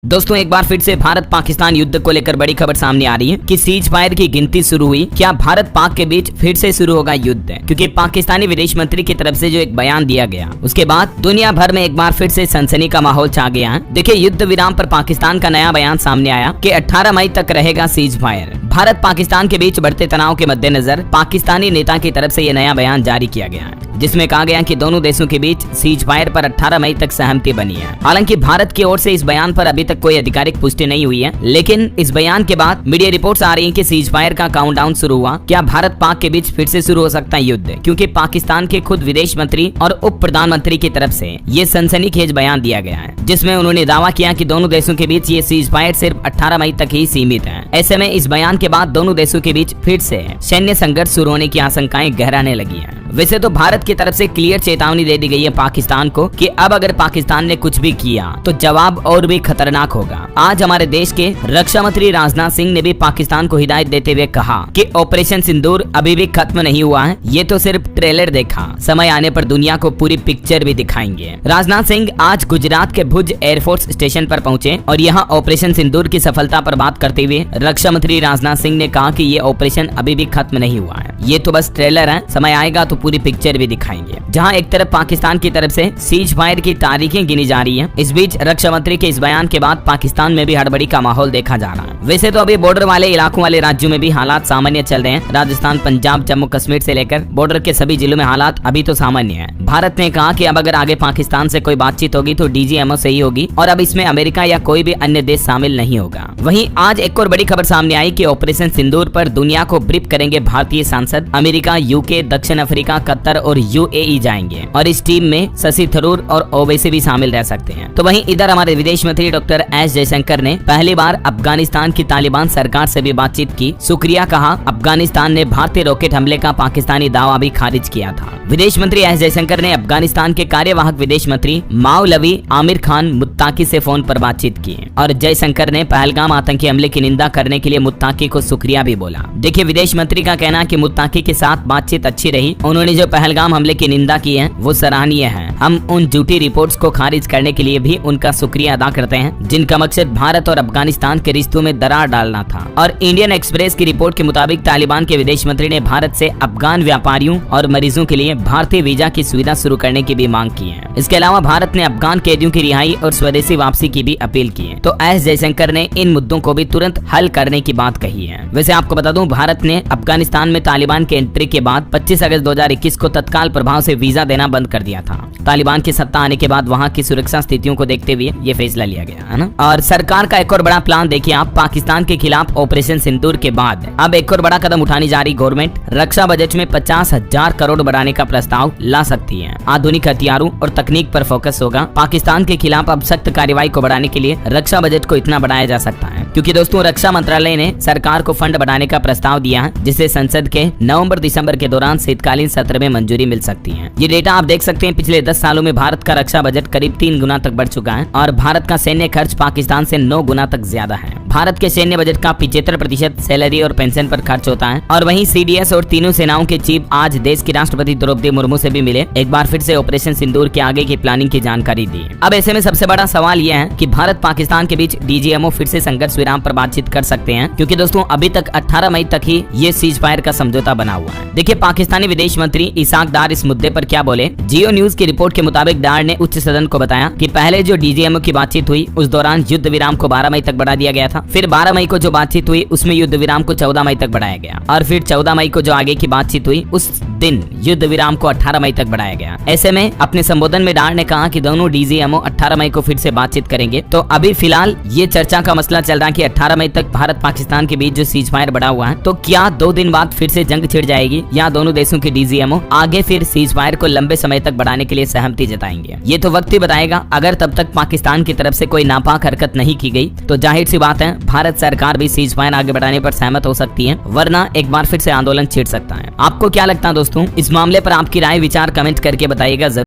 दोस्तों एक बार फिर से भारत पाकिस्तान युद्ध को लेकर बड़ी खबर सामने आ रही है कि सीज फायर की गिनती शुरू हुई। क्या भारत पाक के बीच फिर से शुरू होगा युद्ध? क्योंकि पाकिस्तानी विदेश मंत्री की तरफ से जो एक बयान दिया गया उसके बाद दुनिया भर में एक बार फिर से सनसनी का माहौल छा गया है। देखिए युद्ध विराम पर पाकिस्तान का नया बयान सामने आया कि 18 मई तक रहेगा सीज फायर। भारत पाकिस्तान के बीच बढ़ते तनाव के मद्देनजर पाकिस्तानी नेता की तरफ से यह नया बयान जारी किया गया है, जिसमें कहा गया कि दोनों देशों के बीच सीज फायर पर 18 मई तक सहमति बनी है। हालांकि भारत की ओर से इस बयान पर अभी तक कोई आधिकारिक पुष्टि नहीं हुई है, लेकिन इस बयान के बाद मीडिया रिपोर्ट्स आ रही हैं कि सीज फायर का काउंटडाउन शुरू हुआ। क्या भारत पाक के बीच फिर से शुरू हो सकता है युद्ध? क्योंकि पाकिस्तान के खुद विदेश मंत्री और उप प्रधानमंत्री की तरफ से ये सनसनीखेज बयान दिया गया है, जिसमें उन्होंने दावा किया कि दोनों देशों के बीच ये सीज फायर सिर्फ 18 मई तक ही सीमित है। ऐसे में इस बयान के बाद दोनों देशों के बीच फिर से सैन्य संघर्ष शुरू होने की आशंकाएं गहराने लगी हैं। वैसे तो भारत की तरफ से क्लियर चेतावनी दे दी गई है पाकिस्तान को कि अब अगर पाकिस्तान ने कुछ भी किया तो जवाब और भी खतरनाक होगा। आज हमारे देश के रक्षा मंत्री राजनाथ सिंह ने भी पाकिस्तान को हिदायत देते हुए कहा कि ऑपरेशन सिंदूर अभी भी खत्म नहीं हुआ है, ये तो सिर्फ ट्रेलर देखा, समय आने पर दुनिया को पूरी पिक्चर भी दिखाएंगे। राजनाथ सिंह आज गुजरात के भुज एयरफोर्स स्टेशन पर पहुंचे और यहाँ ऑपरेशन सिंदूर की सफलता पर बात करते हुए रक्षा मंत्री राजनाथ सिंह ने कहा कि ये ऑपरेशन अभी भी खत्म नहीं हुआ है, ये तो बस ट्रेलर है, समय आएगा तो पूरी पिक्चर भी दिखाएंगे। जहां एक तरफ पाकिस्तान की तरफ से सीज फायर की तारीखें गिनी जा रही हैं, इस बीच रक्षा मंत्री के इस बयान के बाद पाकिस्तान में भी हड़बड़ी का माहौल देखा जा रहा है। वैसे तो अभी बॉर्डर वाले इलाकों वाले राज्यों में भी हालात सामान्य चल रहे हैं। राजस्थान, पंजाब, जम्मू कश्मीर से लेकर बॉर्डर के सभी जिलों में हालात अभी तो सामान्य है। भारत ने कहा कि अब अगर आगे पाकिस्तान से कोई बातचीत होगी तो डीजीएमओ से ही होगी और अब इसमें अमेरिका या कोई भी अन्य देश शामिल नहीं होगा। वहीं आज एक और बड़ी खबर सामने आई कि ऑपरेशन सिंदूर पर दुनिया को ब्रीफ करेंगे भारतीय सांसद। अमेरिका, यूके, दक्षिण अफ्रीका, कतर और यूएई जाएंगे और इस टीम में शशि थरूर और ओवैसी भी शामिल रह सकते हैं। तो वहीं इधर हमारे विदेश मंत्री डॉक्टर एस जयशंकर ने पहली बार अफगानिस्तान की तालिबान सरकार से भी बातचीत की, शुक्रिया कहा। अफगानिस्तान ने भारतीय रॉकेट हमले का पाकिस्तानी दावा भी खारिज किया था। विदेश मंत्री एस जयशंकर ने अफगानिस्तान के कार्यवाहक विदेश मंत्री मौलवी आमिर खान मुत्ताकी से फोन पर बातचीत की और जयशंकर ने पहलगाम आतंकी हमले की निंदा करने के लिए मुत्ताकी को शुक्रिया भी बोला। देखिए विदेश मंत्री का कहना है कि मुत्ताकी के साथ बातचीत अच्छी रही, उन्होंने जो पहलगाम हमले की निंदा की है वो सराहनीय है। हम उन झूठी रिपोर्ट्स को खारिज करने के लिए भी उनका शुक्रिया अदा करते हैं जिनका मकसद भारत और अफगानिस्तान के रिश्तों में दरार डालना था। और इंडियन एक्सप्रेस की रिपोर्ट के मुताबिक तालिबान के विदेश मंत्री ने भारत से अफगान व्यापारियों और मरीजों के लिए भारतीय वीजा की सुविधा शुरू करने की भी मांग की है। इसके अलावा भारत ने अफगान कैदियों की रिहाई और स्वदेशी वापसी की भी अपील की है। तो एस जयशंकर ने इन मुद्दों को भी तुरंत हल करने की बात कही है। वैसे आपको बता दूं भारत ने अफगानिस्तान में तालिबान के एंट्री के बाद 25 अगस्त 2021 को तत्काल प्रभाव से वीजा देना बंद कर दिया था। तालिबान की सत्ता आने के बाद वहां की सुरक्षा स्थितियों को देखते हुए ये फैसला लिया गया है ना। और सरकार का एक और बड़ा प्लान देखिए आप, पाकिस्तान के खिलाफ ऑपरेशन सिंदूर के बाद अब एक और बड़ा कदम उठाने जा रही गवर्नमेंट। रक्षा बजट में 50,000 करोड़ बढ़ाने का प्रस्ताव ला सकती है। आधुनिक हथियारों और तकनीक पर फोकस होगा। पाकिस्तान के खिलाफ अब सख्त कार्रवाई को बढ़ाने के लिए रक्षा बजट को इतना बढ़ाया जा सकता है, क्योंकि दोस्तों रक्षा मंत्रालय ने सरकार को फंड बढ़ाने का प्रस्ताव दिया है, जिसे संसद के नवंबर-दिसंबर के दौरान शीतकालीन सत्र में मंजूरी मिल सकती है। ये डेटा आप देख सकते हैं, पिछले 10 सालों में भारत का रक्षा बजट करीब 3 गुना तक बढ़ चुका है और भारत का सैन्य खर्च पाकिस्तान से 9 गुना तक ज्यादा है। भारत के सैन्य बजट का 75% सैलरी और पेंशन पर खर्च होता है। और वहीं सीडीएस और तीनों सेनाओं के चीफ आज देश की राष्ट्रपति द्रौपदी मुर्मू से भी मिले, एक बार फिर से ऑपरेशन सिंदूर के आगे की प्लानिंग की जानकारी दी। अब ऐसे में सबसे बड़ा सवाल यह है कि भारत पाकिस्तान के बीच डीजीएमओ फिर से संघर्ष विराम पर बातचीत कर सकते हैं, क्योंकि दोस्तों अभी तक 18 मई तक ही ये सीज फायर का समझौता बना हुआ है। देखिए पाकिस्तानी विदेश मंत्री इसाक डार इस मुद्दे पर क्या बोले। जियो न्यूज की रिपोर्ट के मुताबिक डार ने उच्च सदन को बताया कि पहले जो डीजीएमओ की बातचीत हुई उस दौरान युद्ध विराम को 12 मई तक बढ़ा दिया गया था। फिर 12 मई को जो बातचीत हुई उसमें युद्ध विराम को 14 मई तक बढ़ाया गया और फिर 14 मई को जो आगे की बातचीत हुई उस दिन युद्ध विराम को 18 मई तक बढ़ाया गया। ऐसे में अपने संबोधन में डार ने कहा कि दोनों डीजीएमओ 18 मई को फिर से बातचीत करेंगे। तो अभी फिलहाल ये चर्चा का मसला चल रहा है कि 18 मई तक भारत पाकिस्तान के बीच जो सीज फायर बढ़ा हुआ है, तो क्या 2 दिन बाद फिर से जंग छिड़ जाएगी या दोनों देशों के डीजीएमओ आगे फिर सीज फायर को लंबे समय तक बढ़ाने के लिए सहमति जताएंगे? ये तो वक्त ही बताएगा। अगर तब तक पाकिस्तान की तरफ से कोई नापाक हरकत नहीं की गई तो जाहिर सी बात है भारत सरकार भी सीज फायर आगे बढ़ाने पर सहमत हो सकती है, वरना एक बार फिर से आंदोलन छिड़ सकता है। आपको क्या लगता है दोस्तों? इस मामले पर आपकी राय विचार कमेंट करके बताइएगा।